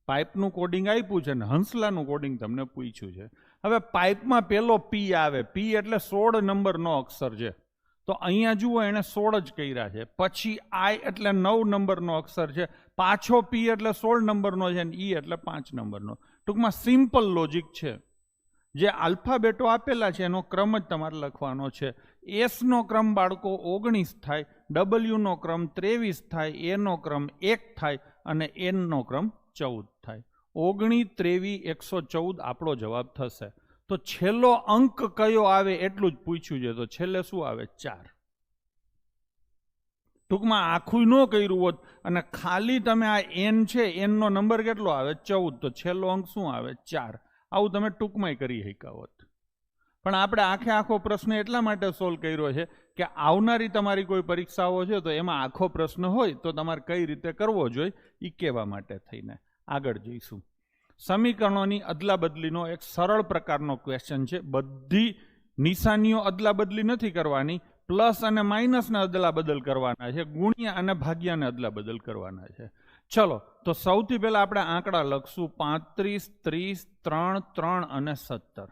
પાઇપનું coding આપ્યું છે ને હંસલાનું કોડિંગ તમને પૂછ્યું છે. હવે પાઇપમાં પેલો પી આવે, પી એટલે 16 નંબરનો અક્ષર છે. તો અહીંયા જુઓ એને 16 જ કર્યા છે. પછી આઈ એટલે 9 નંબરનો અક્ષર છે. પાછો પી એટલે 16 નંબરનો છે અને ઈ એટલે 5 નંબરનો. ટૂંકમાં સિમ્પલ લોજિક છે. જે આલ્ફાબેટો આપેલા છે એનો ક્રમ જ તમારે લખવાનો છે. એસ નો ક્રમ બાળકો 19 થાય, ડબલ્યુ નો ક્રમ 23 થાય, એ નો ક્રમ 1 થાય અને એન નો ક્રમ 14 થાય. 19, 23, 114 આપણો જવાબ થશે. તો છેલ્લો અંક કયો આવે એટલું જ પૂછ્યું છે. તો છેલ્લે શું આવે? 4. ટૂંકમાં આખું ન કર્યું હોત અને ખાલી તમે આ એન છે, એનનો નંબર કેટલો આવે? 14. તો છેલ્લો અંક શું આવે? 4. આવું તમે ટૂંકમાં કરી શક્યા હોત. પણ આપણે આખો પ્રશ્ન એટલા માટે સોલ્વ કર્યો છે કે આવનારી તમારી કોઈ પરીક્ષાઓ છે તો એમાં આખો પ્રશ્ન હોય તો તમારે કઈ રીતે કરવો જોઈએ એ કહેવા માટે થઈને આગળ જઈશું. સમીકરણોની અદલાબદલીનો એક સરળ પ્રકારનો ક્વેશ્ચન છે. બધી નિશાનીઓ અદલાબદલી નથી કરવાની, પ્લસ અને માઇનસને અદલાબદલ કરવાના છે, ગુણ્યા અને ભાગ્યાને અદલાબદલ કરવાના છે. ચલો, તો સૌથી પહેલા આપણે આંકડા લખશું 35, 30, 3, 3 અને 17.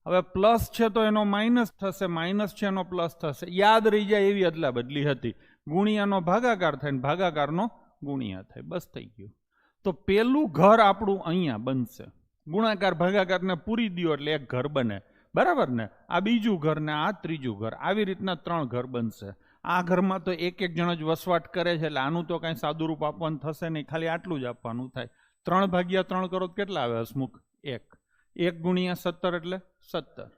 હવે પ્લસ છે તો એનો માઇનસ થશે, માઇનસ છે એનો પ્લસ થશે. યાદ રહી જાય એવી અદલાબદલી હતી. ગુણિયાનો ભાગાકાર થાય ને ભાગાકારનો ગુણિયા થાય. બસ થઈ ગયું. તો પેલું ઘર આપણું અહીંયા બનશે. ગુણાકાર ભાગાકારને પૂરી દો એટલે એક ઘર બને. બરાબર ને? આ બીજું ઘર ને આ ત્રીજું ઘર. આવી રીતના 3 ઘર બનશે. આ ઘરમાં તો એક જણ જ વસવાટ કરે છે એટલે આનું તો કાંઈ સાદું રૂપ આપવાનું થશે નહીં, ખાલી આટલું જ આપવાનું થાય. 3 ભાગ્યા 3 કરો તો કેટલા આવે હસમુખ? 1. 1 ગુણ્યા 17 એટલે 17.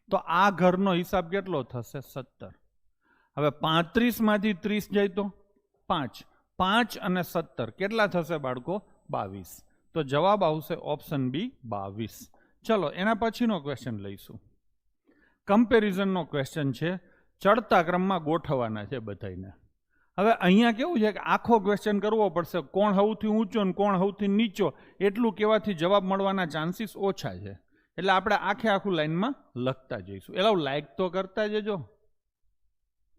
તો આ ઘરનો હિસાબ કેટલો થશે? 17. હવે 35 માંથી 30 જાય તો 5. 5 અને 17 કેટલા થશે બાળકો? 22. તો જવાબ આવશે ઓપ્શન બી 22. ચલો, એના પછીનો ક્વેશ્ચન લઈશું. કમ્પેરિઝનનો ક્વેશ્ચન છે. ચડતા ક્રમમાં ગોઠવવાના છે બધાને. હવે અહીંયા કેવું છે કે આખો ક્વેશ્ચન કરવો પડશે. કોણ સૌથી ઊંચો ને કોણ સૌથી નીચો એટલું કહેવાથી જવાબ મળવાના ચાન્સીસ ઓછા છે. એટલે આપણે આખું લાઈનમાં લખતા જઈશું. એટલે લાઈક તો કરતા જજો,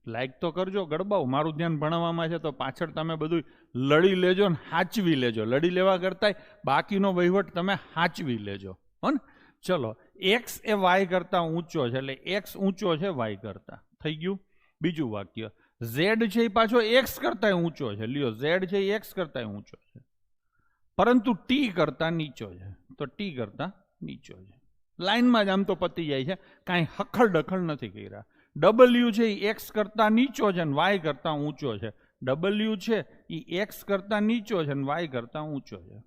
લાઈક તો કરજો ગડબાઓ. મારું ધ્યાન ભણવામાં છે તો પાછળ તમે બધું લડી લેજો ને હાચવી લેજો. લડી લેવા કરતા બાકીનો વહીવટ તમે હાચવી લેજો, હો ને? ચલો, એક્સ એ વાય કરતા ઊંચો છે એટલે એક્સ ઊંચો છે વાય કરતા. થઈ ગયું. બીજું વાક્ય, ઝેડ છે એ પાછો એક્સ કરતા ઊંચો છે. લ્યો, ઝેડ છે એ એક્સ કરતા ઊંચો છે પરંતુ ટી કરતા નીચો છે. તો ટી કરતા નીચો છે. લાઈનમાં જ આમ તો પતી જાય છે, કાંઈ હખડ ડખડ નથી કર્યા. ડબલ્યુ છે એ એક્સ કરતા નીચો છે અને વાય કરતા ઊંચો છે. ડબલ્યુ છે એ એક્સ કરતા નીચો છે અને વાય કરતા ઊંચો છે.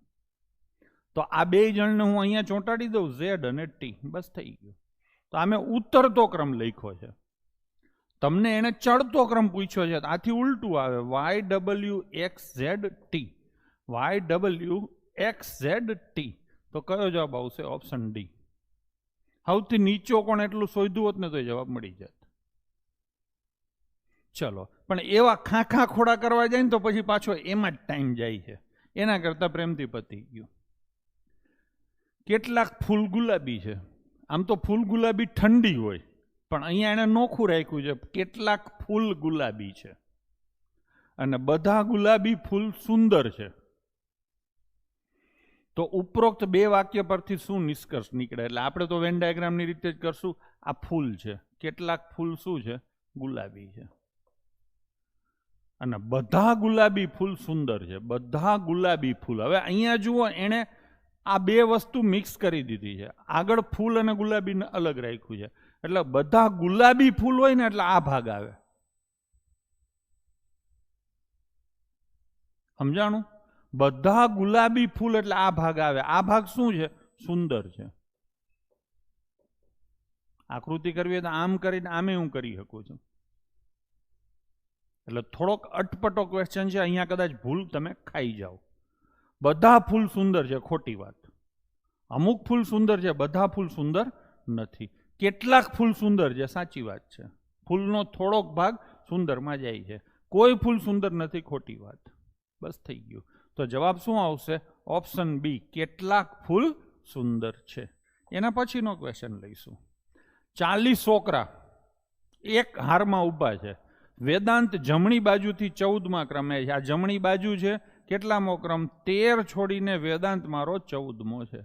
તો આ બે જણને હું અહીંયા ચોંટાડી દઉં, ઝેડ અને ટી. બસ થઈ ગયું. તો આમે ઉતરતો ક્રમ લખ્યો છે. તમને એને ચડતો ક્રમ પૂછ્યો છે, આથી ઉલટું આવે. Y W X Z T. Y W X Z T. તો કયો જવાબ આવશે? Option D. સૌથી નીચો કોણ એટલું શોધ્યું હોત ને તો જવાબ મળી જાત. ચલો, પણ એવા ખાખા ખોડા કરવા જાય ને તો પછી પાછો એમાં જ ટાઈમ જાય છે. એના કરતા પ્રેમથી પતી ગયું. કેટલાક ફૂલ ગુલાબી છે. આમ તો ફૂલ ગુલાબી ઠંડી હોય, પણ અહીંયા એને નોખું રાખ્યું છે. કેટલાક ફૂલ ગુલાબી છે અને બધા ગુલાબી ફૂલ સુંદર છે. તો ઉપરોક્ત બે વાક્ય પરથી શું નિષ્કર્ષ નીકળે? એટલે આપણે તો વેન ડાયાગ્રામની રીતે જ કરશું. આ ફૂલ છે, કેટલાક ફૂલ શું છે? ગુલાબી છે. અને બધા ગુલાબી ફૂલ સુંદર છે. બધા ગુલાબી ફૂલ. હવે અહીંયા જુઓ, એણે આ બે વસ્તુ મિક્સ કરી દીધી છે. આગળ ફૂલ અને ગુલાબીને અલગ રાખ્યું છે. એટલે બધા ગુલાબી ફૂલ હોય ને એટલે આ ભાગ આવે. સમજાણું? બધા ગુલાબી ફૂલ એટલે આ ભાગ આવે. આ ભાગ શું છે? સુંદર છે. આકૃતિ કરવી હોય તો આમ કરીને આમે હું કરી શકું છું. એટલે થોડોક અટપટો ક્વેશ્ચન છે. અહીંયા કદાચ ભૂલ તમે ખાઈ જાઓ. બધા ફૂલ સુંદર છે, ખોટી વાત. અમુક ફૂલ સુંદર છે, બધા ફૂલ સુંદર નથી. કેટલાક ફૂલ સુંદર છે, સાચી વાત છે. ફૂલનો થોડોક ભાગ સુંદરમાં જાય છે. કોઈ ફૂલ સુંદર નથી, ખોટી વાત. બસ થઈ ગયું. તો જવાબ શું આવશે? ઓપ્શન બી, કેટલાક ફૂલ સુંદર છે. એના પછીનો ક્વેશ્ચન લઈશું. 40 છોકરા એક હારમાં ઊભા છે. વેદાંત જમણી બાજુથી 14મા ક્રમે છે. આ જમણી બાજુ છે કેટલામો ક્રમ? 13 છોડીને વેદાંત મારો 14મો છે.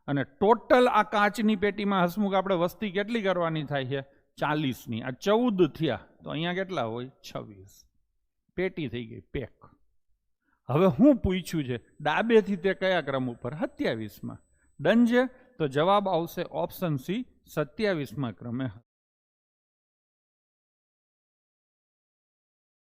અને ટોટલ આ કાચની પેટીમાં હસમુખ આપણે વસ્તી કેટલી કરવાની થાય છે? 40ની. આ 14 થયા તો અહીંયા કેટલા હોય? 26. પેટી થઈ ગઈ પેક. હવે હું પૂછ્યું છે ડાબેથી તે કયા ક્રમ ઉપર? 27માં. ડન છે. તો જવાબ આવશે ઓપ્શન સી, 27મા ક્રમે.